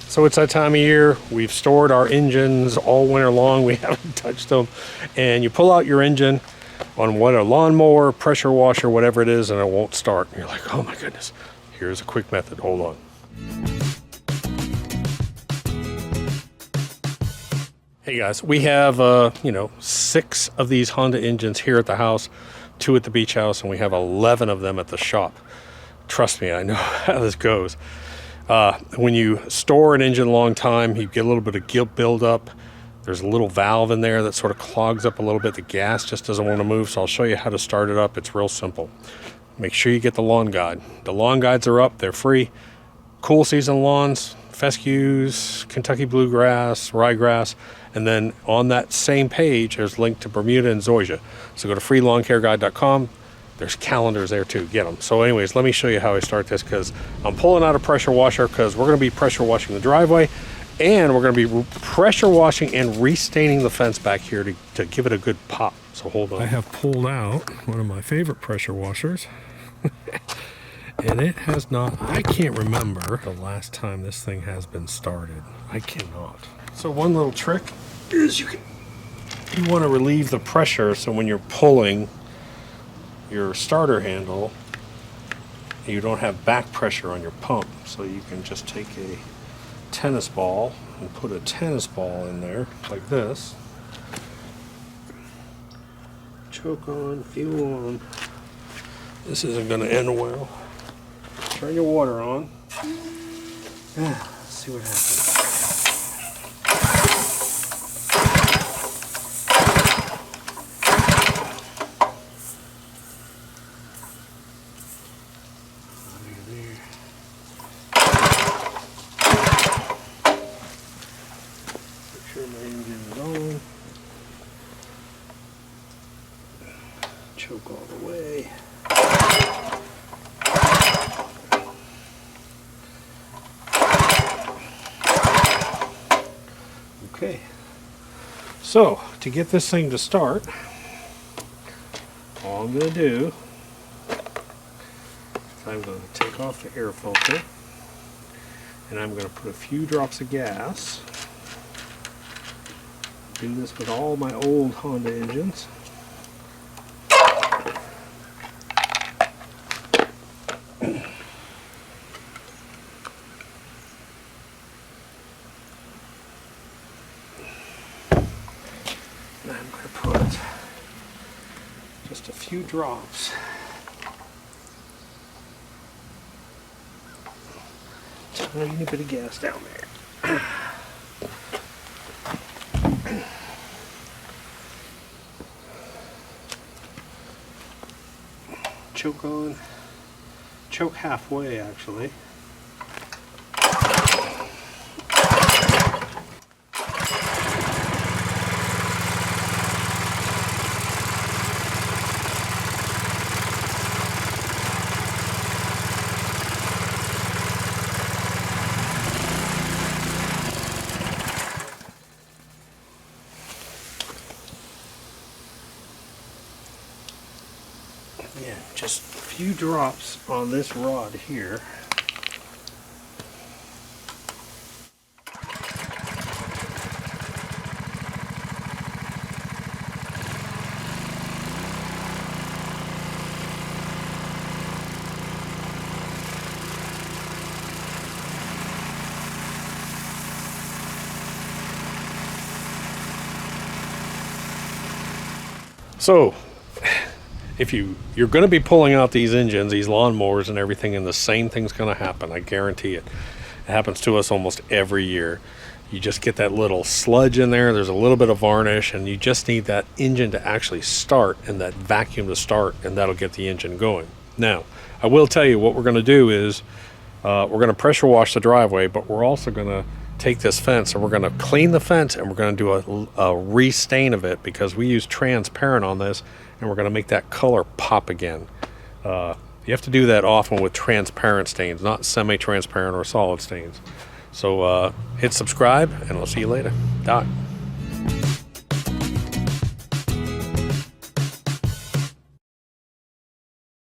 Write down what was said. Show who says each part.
Speaker 1: So it's that time of year. We've stored our engines all winter long. We haven't touched them. And you pull out your engine on what, a lawnmower, pressure washer, whatever it is, and it won't start. And you're like, oh my goodness. Here's a quick method. Hold on. Hey guys, we have 6 of these Honda engines here at the house, 2 at the beach house, and we have 11 of them at the shop. Trust me, I know how this goes. When you store an engine a long time, you get a little bit of guilt buildup. There's a little valve in there that sort of clogs up a little bit. The gas just doesn't want to move, so I'll show you how to start it up. It's real simple. Make sure you get the lawn guide. The lawn guides are up, they're free. Cool season lawns, fescues, Kentucky bluegrass, ryegrass, and then on that same page, there's a link to Bermuda and zoysia. So go to freelawncareguide.com. There's calendars there too, get them. So anyways, let me show you how I start this, because I'm pulling out a pressure washer because we're gonna be pressure washing the driveway, and we're gonna be pressure washing and restaining the fence back here to give it a good pop. So hold on. I have pulled out one of my favorite pressure washers. And it has not, I can't remember the last time this thing has been started. I cannot. So one little trick is you want to relieve the pressure, so when you're pulling your starter handle, you don't have back pressure on your pump. So you can just take a tennis ball and put a tennis ball in there like this. Choke on, feel on. This isn't going to end well. Turn your water on. Let's see what happens. Make sure my engine is on. Choke all the way. Okay, so to get this thing to start, all I'm going to do is I'm going to take off the air filter, and I'm going to put a few drops of gas. Do this with all my old Honda engines. I'm going to put just a few drops. Tiny bit of gas down there. Choke on. Choke halfway, actually. Yeah, just a few drops on this rod here. So if you're going to be pulling out these engines, these lawnmowers and everything, and the same thing's going to happen, I guarantee it. It happens to us almost every year. You just get that little sludge in there, there's a little bit of varnish, and you just need that engine to actually start and that vacuum to start, and that'll get the engine going. Now, I will tell you what we're going to do is we're going to pressure wash the driveway, but we're also going to take this fence and we're going to clean the fence, and we're going to do a restain of it, because we use transparent on this, and we're going to make that color pop again. You have to do that often with transparent stains, not semi-transparent or solid stains. So hit subscribe, and I'll see you later. Doc.